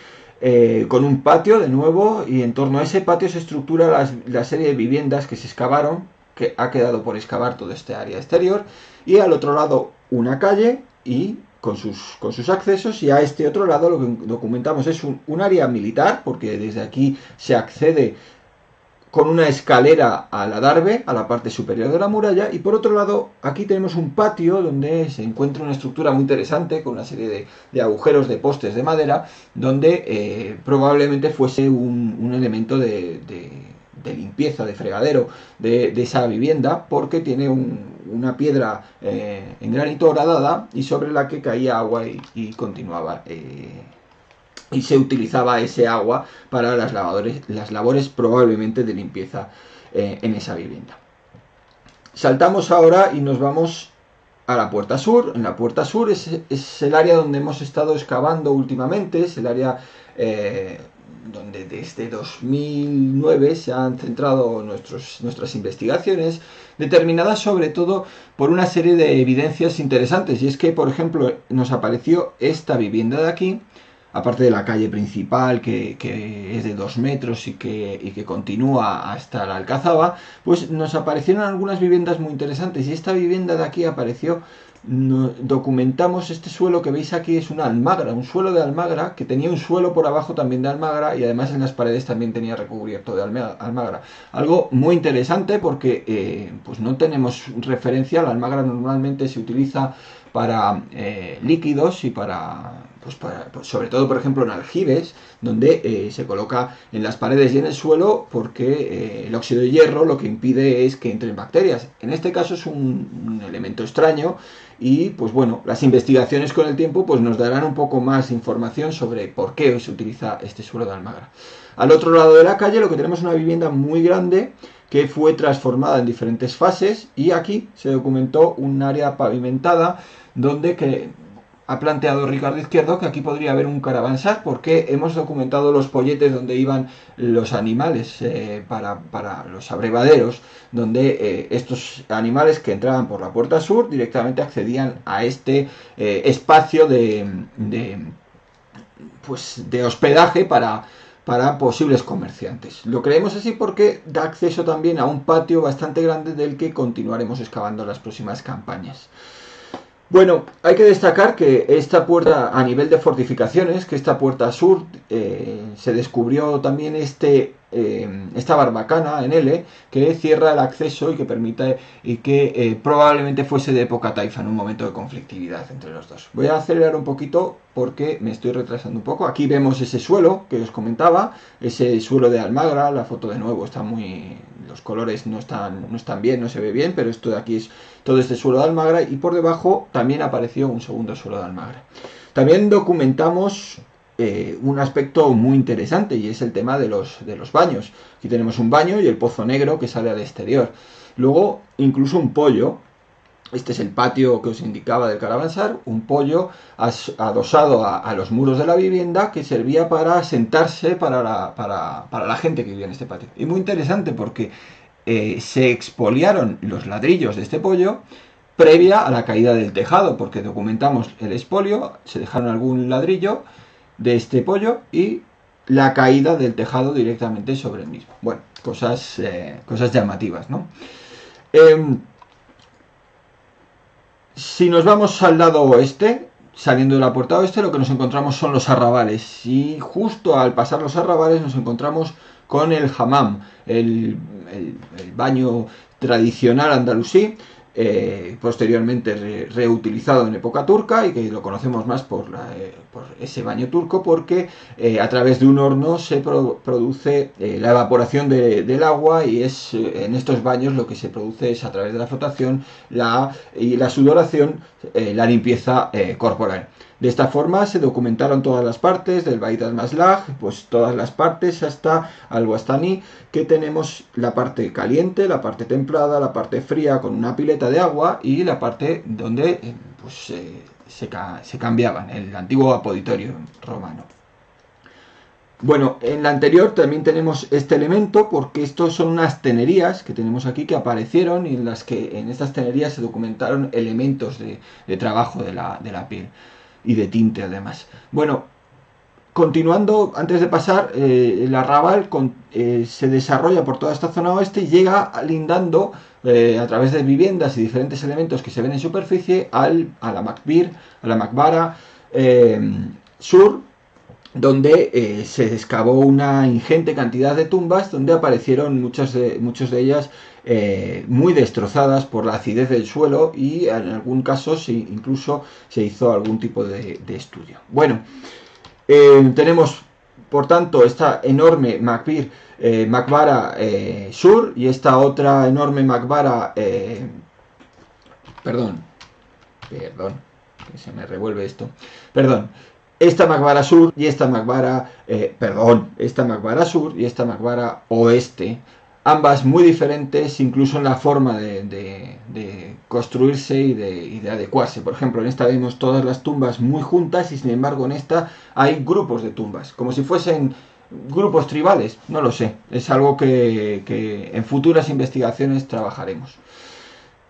con un patio de nuevo, y en torno a ese patio se estructura la serie de viviendas que se excavaron, que ha quedado por excavar todo este área exterior, y al otro lado una calle y con sus accesos, y a este otro lado lo que documentamos es un área militar, porque desde aquí se accede con una escalera al adarve, a la parte superior de la muralla, y por otro lado aquí tenemos un patio donde se encuentra una estructura muy interesante con una serie de agujeros de postes de madera, donde probablemente fuese un elemento de limpieza, de fregadero de esa vivienda, porque tiene una piedra en granito horadada, y sobre la que caía agua y continuaba, y se utilizaba ese agua para las labores probablemente de limpieza en esa vivienda. Saltamos ahora y nos vamos a la puerta sur. En la puerta sur es el área donde hemos estado excavando últimamente, es el área donde desde 2009 se han centrado nuestras investigaciones, determinadas sobre todo por una serie de evidencias interesantes. Y es que, por ejemplo, nos apareció esta vivienda de aquí, aparte de la calle principal, que es de 2 metros y que continúa hasta la Alcazaba, pues nos aparecieron algunas viviendas muy interesantes. Y esta vivienda de aquí apareció, documentamos este suelo que veis aquí, es una almagra, un suelo de almagra, que tenía un suelo por abajo también de almagra, y además en las paredes también tenía recubierto de almagra. Algo muy interesante porque pues no tenemos referencia. La almagra normalmente se utiliza para líquidos y pues sobre todo, por ejemplo, en aljibes, donde se coloca en las paredes y en el suelo, porque el óxido de hierro lo que impide es que entren bacterias. En este caso es un elemento extraño, y pues bueno, las investigaciones con el tiempo pues nos darán un poco más información sobre por qué se utiliza este suelo de almagra. Al otro lado de la calle lo que tenemos es una vivienda muy grande que fue transformada en diferentes fases, y aquí se documentó un área pavimentada donde ha planteado Ricardo Izquierdo que aquí podría haber un caravansar, porque hemos documentado los polletes donde iban los animales para los abrevaderos, donde estos animales que entraban por la puerta sur directamente accedían a este espacio de hospedaje para posibles comerciantes. Lo creemos así porque da acceso también a un patio bastante grande del que continuaremos excavando en las próximas campañas. Bueno, hay que destacar que esta puerta, a nivel de fortificaciones, que esta puerta sur, se descubrió también esta barbacana en L, que cierra el acceso y que permite, y que probablemente fuese de época taifa, en un momento de conflictividad entre los dos. Voy a acelerar un poquito porque me estoy retrasando un poco. Aquí vemos ese suelo que os comentaba, ese suelo de almagra. La foto de nuevo está muy... los colores no están bien, no se ve bien, pero esto de aquí es todo este suelo de almagra, y por debajo también apareció un segundo suelo de almagra. También documentamos un aspecto muy interesante, y es el tema de los baños. Aquí tenemos un baño y el pozo negro que sale al exterior. Luego incluso un poyo. Este es el patio que os indicaba del caravansar, un poyo adosado a los muros de la vivienda, que servía para sentarse para la gente que vivía en este patio. Y muy interesante porque se expoliaron los ladrillos de este poyo previa a la caída del tejado, porque documentamos el expolio, se dejaron algún ladrillo de este poyo y la caída del tejado directamente sobre el mismo. Bueno, cosas llamativas, ¿no? Si nos vamos al lado oeste, saliendo de la puerta oeste, lo que nos encontramos son los arrabales, y justo al pasar los arrabales nos encontramos con el hammam, el baño tradicional andalusí, posteriormente reutilizado en época turca, y que lo conocemos más por ese baño turco, porque a través de un horno se produce la evaporación del agua, y es en estos baños lo que se produce es, a través de la flotación y la sudoración, la limpieza corporal. De esta forma se documentaron todas las partes del Bait al-Maslach, pues todas las partes hasta al-Wastani, que tenemos la parte caliente, la parte templada, la parte fría con una pileta de agua, y la parte donde se cambiaban, el antiguo apoditorio romano. Bueno, en la anterior también tenemos este elemento, porque estos son unas tenerías que tenemos aquí que aparecieron, y en estas tenerías se documentaron elementos de trabajo de la piel y de tinte además. Bueno, continuando, antes de pasar, el arrabal se desarrolla por toda esta zona oeste y llega lindando a través de viviendas y diferentes elementos que se ven en superficie a la Makbir, a la Makbara sur, donde se excavó una ingente cantidad de tumbas, donde aparecieron muchas de ellas muy destrozadas por la acidez del suelo, y en algún caso incluso se hizo algún tipo de estudio. Bueno, tenemos por tanto esta enorme Makbara sur, y esta otra enorme Makbara perdón, que se me revuelve esto, perdón. Esta Makbara sur y esta Makbara, esta Makbara sur y esta Makbara oeste, ambas muy diferentes, incluso en la forma de construirse y de adecuarse. Por ejemplo, en esta vemos todas las tumbas muy juntas, y sin embargo en esta hay grupos de tumbas, como si fuesen grupos tribales, no lo sé, es algo que en futuras investigaciones trabajaremos.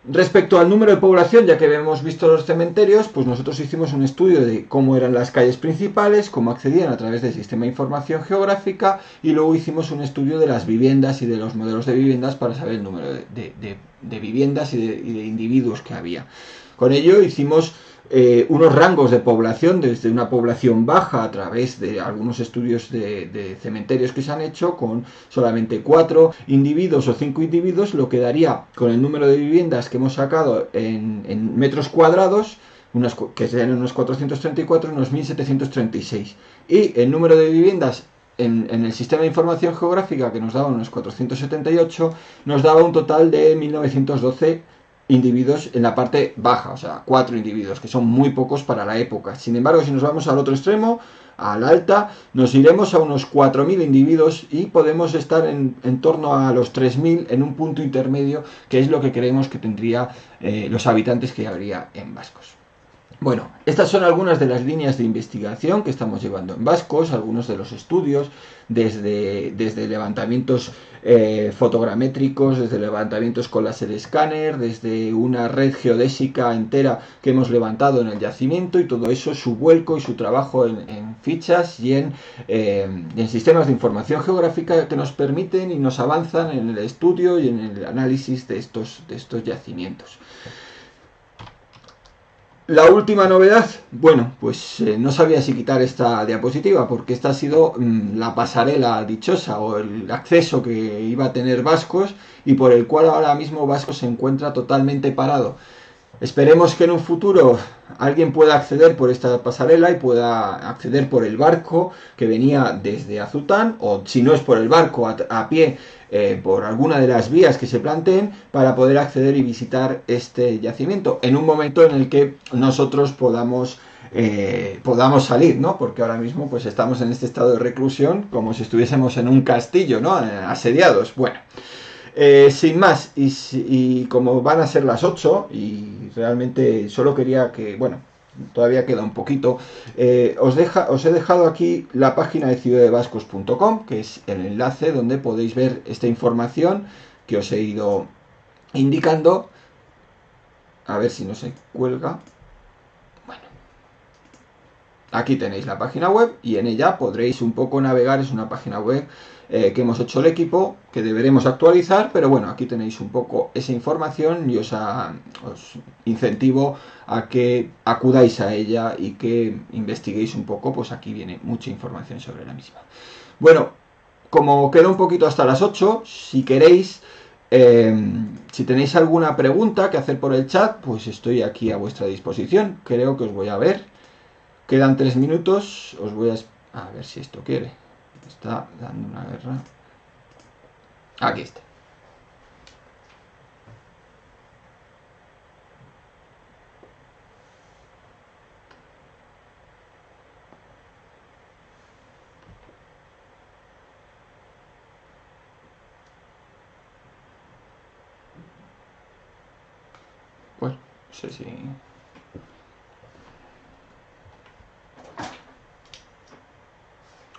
Respecto al número de población, ya que hemos visto los cementerios, pues nosotros hicimos un estudio de cómo eran las calles principales, cómo accedían a través del sistema de información geográfica, y luego hicimos un estudio de las viviendas y de los modelos de viviendas para saber el número de viviendas y de individuos que había. Con ello hicimos unos rangos de población, desde una población baja a través de algunos estudios de cementerios que se han hecho con solamente 4 individuos o 5 individuos, lo que daría con el número de viviendas que hemos sacado en metros cuadrados, que serían unos 434, unos 1736. Y el número de viviendas en el sistema de información geográfica, que nos daba unos 478, nos daba un total de 1912 individuos en la parte baja, o sea, 4 individuos, que son muy pocos para la época. Sin embargo, si nos vamos al otro extremo, a la alta, nos iremos a unos 4.000 individuos y podemos estar en torno a los 3.000 en un punto intermedio, que es lo que creemos que tendría los habitantes que habría en Vascos. Bueno, estas son algunas de las líneas de investigación que estamos llevando en Vascos, algunos de los estudios, desde levantamientos fotogramétricos, desde levantamientos con láser escáner, desde una red geodésica entera que hemos levantado en el yacimiento, y todo eso, su vuelco y su trabajo en fichas y en sistemas de información geográfica que nos permiten y nos avanzan en el estudio y en el análisis de estos yacimientos. La última novedad, bueno, pues no sabía si quitar esta diapositiva, porque esta ha sido la pasarela dichosa o el acceso que iba a tener Vascos, y por el cual ahora mismo Vascos se encuentra totalmente parado. Esperemos que en un futuro alguien pueda acceder por esta pasarela y pueda acceder por el barco que venía desde Azután, o si no es por el barco, a pie, por alguna de las vías que se planteen, para poder acceder y visitar este yacimiento en un momento en el que nosotros podamos salir, ¿no? Porque ahora mismo pues estamos en este estado de reclusión como si estuviésemos en un castillo, ¿no? Asediados. Bueno, sin más, y como van a ser las 8 y realmente solo quería que, bueno, todavía queda un poquito, os he dejado aquí la página de ciudadevascos.com, que es el enlace donde podéis ver esta información que os he ido indicando. A ver si no se cuelga. Bueno, aquí tenéis la página web y en ella podréis un poco navegar. Es una página web que hemos hecho el equipo, que deberemos actualizar, pero bueno, aquí tenéis un poco esa información y os incentivo a que acudáis a ella y que investiguéis un poco, pues aquí viene mucha información sobre la misma. Bueno, como queda un poquito hasta las 8, si queréis, si tenéis alguna pregunta que hacer por el chat, pues estoy aquí a vuestra disposición. Creo que os voy a ver. Quedan 3 minutos, os voy a ver si esto quiere. Está dando una guerra. Aquí está. Pues, no sé si...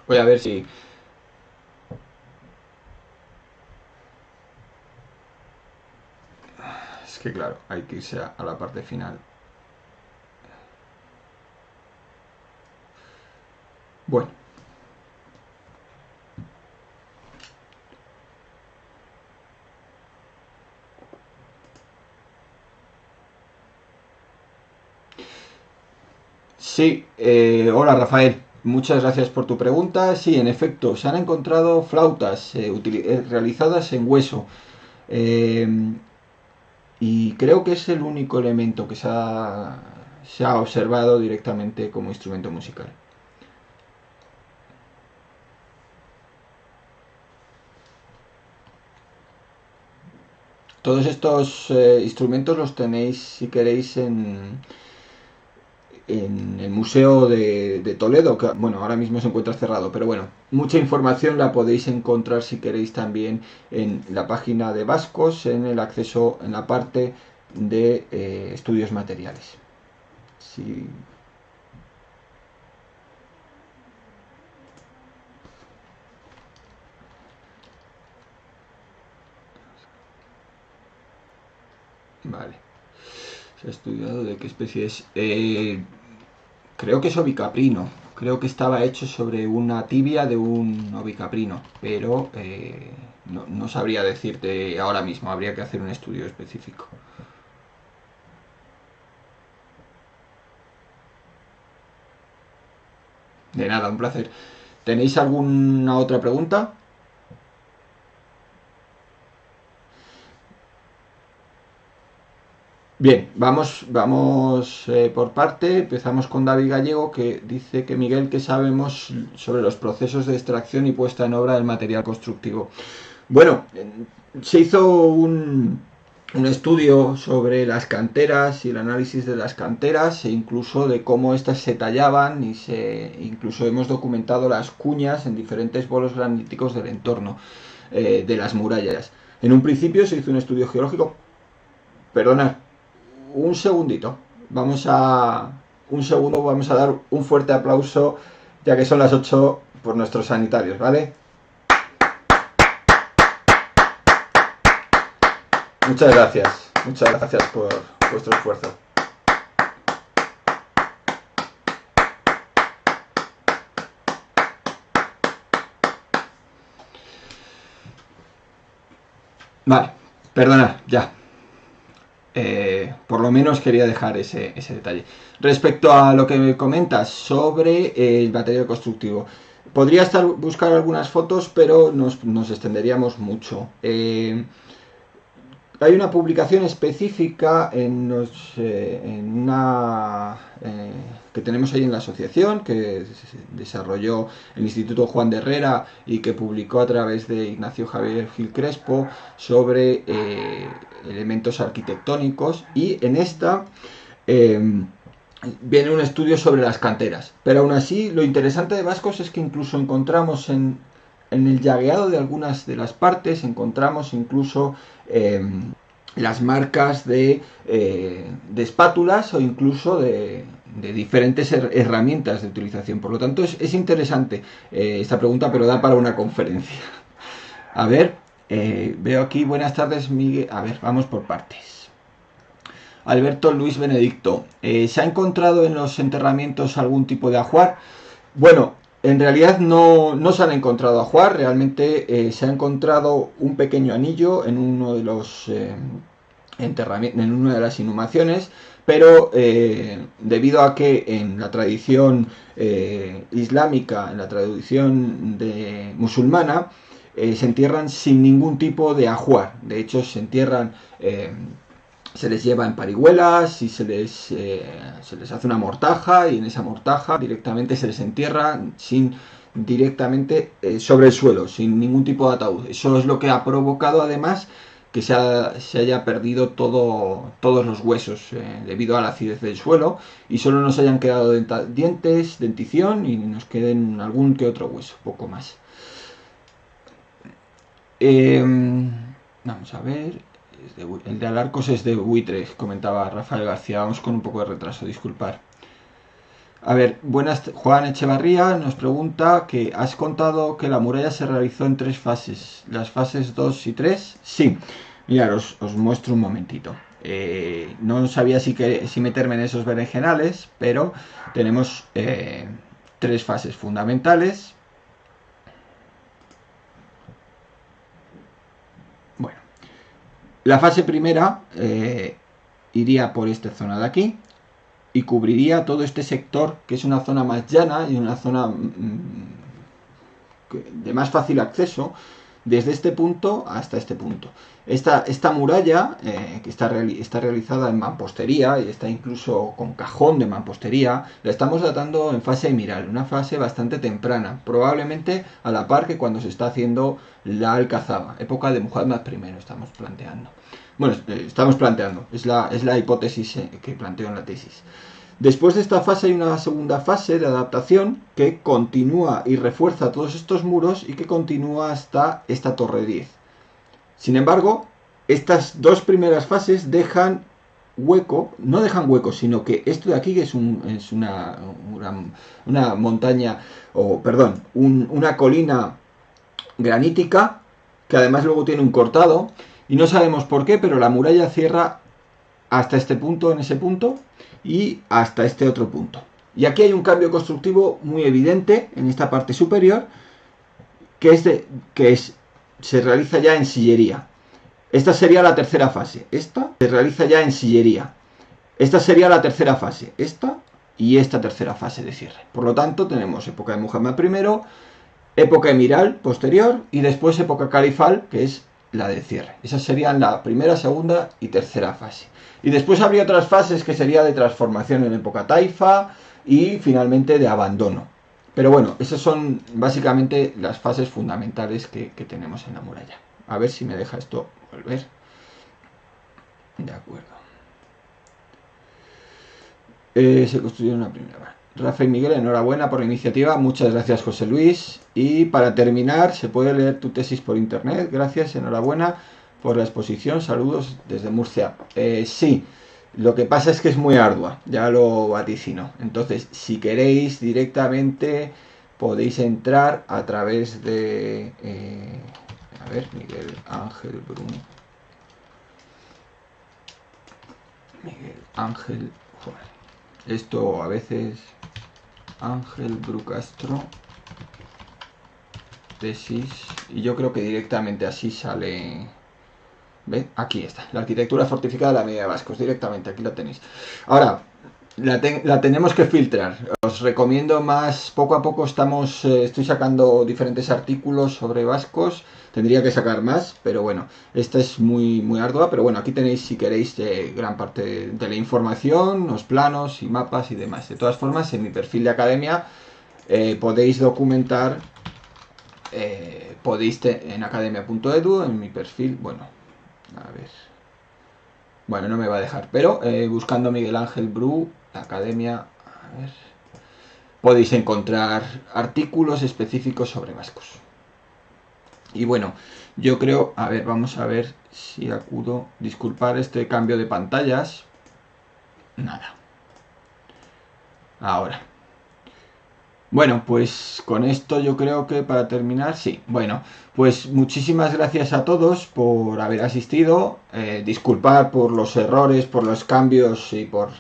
Voy a ver si... Es que claro, hay que irse a la parte final. Bueno. Sí, hola Rafael, muchas gracias por tu pregunta. Sí, en efecto, se han encontrado flautas realizadas en hueso. Eh, y creo que es el único elemento que se ha observado directamente como instrumento musical. Todos estos instrumentos los tenéis, si queréis, en el Museo de Toledo, que bueno, ahora mismo se encuentra cerrado, pero bueno, mucha información la podéis encontrar si queréis también en la página de Vascos, en el acceso, en la parte de estudios materiales. Sí. Vale. Se ha estudiado de qué especie es. Creo que es ovicaprino. Creo que estaba hecho sobre una tibia de un ovicaprino, pero no sabría decirte ahora mismo. Habría que hacer un estudio específico. De nada, un placer. ¿Tenéis alguna otra pregunta? Bien, vamos por parte. Empezamos con David Gallego, que dice que Miguel, ¿qué sabemos sobre los procesos de extracción y puesta en obra del material constructivo? Bueno, se hizo un estudio sobre las canteras y el análisis de las canteras e incluso de cómo éstas se tallaban y incluso hemos documentado las cuñas en diferentes bolos graníticos del entorno de las murallas. En un principio se hizo un estudio geológico. Perdonad, un segundito. Vamos a dar un fuerte aplauso, ya que son las 8 por nuestros sanitarios, ¿vale? Muchas gracias por vuestro esfuerzo. Vale, perdonad, ya. Por lo menos quería dejar ese detalle. Respecto a lo que me comentas sobre el material constructivo, podría buscar algunas fotos, pero nos extenderíamos mucho. Hay una publicación específica en una que tenemos ahí en la asociación, que desarrolló el Instituto Juan de Herrera y que publicó a través de Ignacio Javier Gil Crespo sobre elementos arquitectónicos, y en esta viene un estudio sobre las canteras. Pero aún así, lo interesante de Vascos es que incluso encontramos en el llagueado de algunas de las partes, encontramos incluso las marcas de espátulas o incluso de diferentes herramientas de utilización. Por lo tanto, es interesante esta pregunta, pero da para una conferencia. A ver, veo aquí, buenas tardes, Miguel. A ver, vamos por partes. Alberto Luis Benedicto, ¿se ha encontrado en los enterramientos algún tipo de ajuar? Bueno, en realidad no se han encontrado ajuar, realmente se ha encontrado un pequeño anillo en uno de los enterramientos, en una de las inhumaciones, pero debido a que en la tradición islámica, en la tradición musulmana, se entierran sin ningún tipo de ajuar. De hecho, se entierran, se les lleva en parihuelas y se les hace una mortaja, y en esa mortaja directamente se les entierra directamente sobre el suelo, sin ningún tipo de ataúd. Eso es lo que ha provocado además que se haya perdido todos los huesos debido a la acidez del suelo, y solo nos hayan quedado dientes, dentición, y nos queden algún que otro hueso, poco más. Vamos a ver. El de Alarcos es de buitre, comentaba Rafael García. Vamos con un poco de retraso, disculpar. A ver, Juan Echevarría nos pregunta que has contado que la muralla se realizó en 3 fases. ¿Las fases 2 y 3? Sí. Mirad, os muestro un momentito. No sabía si meterme en esos berenjenales, pero tenemos 3 fases fundamentales. Bueno, la fase primera iría por esta zona de aquí y cubriría todo este sector, que es una zona más llana y una zona de más fácil acceso, desde este punto hasta este punto. Esta muralla, que está realizada en mampostería y está incluso con cajón de mampostería, la estamos datando en fase emiral, una fase bastante temprana, probablemente a la par que cuando se está haciendo la Alcazaba, época de Muhammad I, estamos planteando. Bueno, es la hipótesis que planteo en la tesis. Después de esta fase hay una segunda fase de adaptación que continúa y refuerza todos estos muros y que continúa hasta esta torre 10. Sin embargo, estas 2 primeras fases dejan hueco, no dejan hueco, sino que esto de aquí, que es una montaña, una colina granítica, que además luego tiene un cortado, y no sabemos por qué, pero la muralla cierra hasta este punto en ese punto y hasta este otro punto. Y aquí hay un cambio constructivo muy evidente en esta parte superior, se realiza ya en sillería. Esta sería la tercera fase. Esta se realiza ya en sillería. Esta sería la tercera fase. Esta y esta tercera fase de cierre. Por lo tanto, tenemos época de Muhammad I, época emiral posterior y después época califal, que es la de cierre. Esas serían la primera, segunda y tercera fase. Y después habría otras fases que sería de transformación en época taifa y finalmente de abandono. Pero bueno, esas son básicamente las fases fundamentales que tenemos en la muralla. A ver si me deja esto volver. De acuerdo. Se construyó una primera. Rafa y Miguel, enhorabuena por la iniciativa. Muchas gracias, José Luis. Y para terminar, se puede leer tu tesis por internet. Gracias, enhorabuena por la exposición. Saludos desde Murcia. Sí, lo que pasa es que es muy ardua, ya lo vaticino. Entonces, si queréis directamente, podéis entrar a través de... a ver, Miguel Ángel Brum. Miguel Ángel... Joder. Esto a veces... Ángel Bru Castro, tesis, y yo creo que directamente así sale. ¿Ves? Aquí está, la arquitectura fortificada de la medida de vascos, directamente, aquí la tenéis. Ahora, la tenemos que filtrar. Os recomiendo más, poco a poco estoy sacando diferentes artículos sobre vascos. Tendría que sacar más, pero bueno, esta es muy, muy ardua. Pero bueno, aquí tenéis, si queréis, gran parte de la información, los planos y mapas y demás. De todas formas, en mi perfil de academia podéis documentar, en academia.edu, en mi perfil, bueno, a ver. Bueno, no me va a dejar, pero buscando Miguel Ángel Bru, academia, a ver, podéis encontrar artículos específicos sobre vascos. Y bueno, yo creo, a ver, vamos a ver si acudo, disculpar este cambio de pantallas, nada, ahora. Bueno, pues con esto yo creo que para terminar, sí. Bueno, pues muchísimas gracias a todos por haber asistido. Disculpar por los errores, por los cambios y por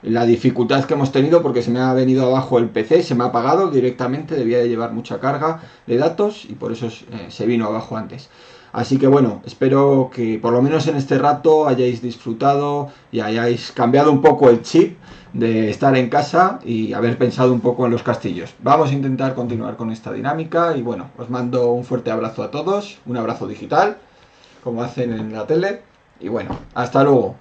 la dificultad que hemos tenido porque se me ha venido abajo el PC, se me ha apagado directamente, debía de llevar mucha carga de datos y por eso se vino abajo antes. Así que bueno, espero que por lo menos en este rato hayáis disfrutado y hayáis cambiado un poco el chip de estar en casa y haber pensado un poco en los castillos. Vamos a intentar continuar con esta dinámica y bueno, os mando un fuerte abrazo a todos, un abrazo digital, como hacen en la tele, y bueno, hasta luego.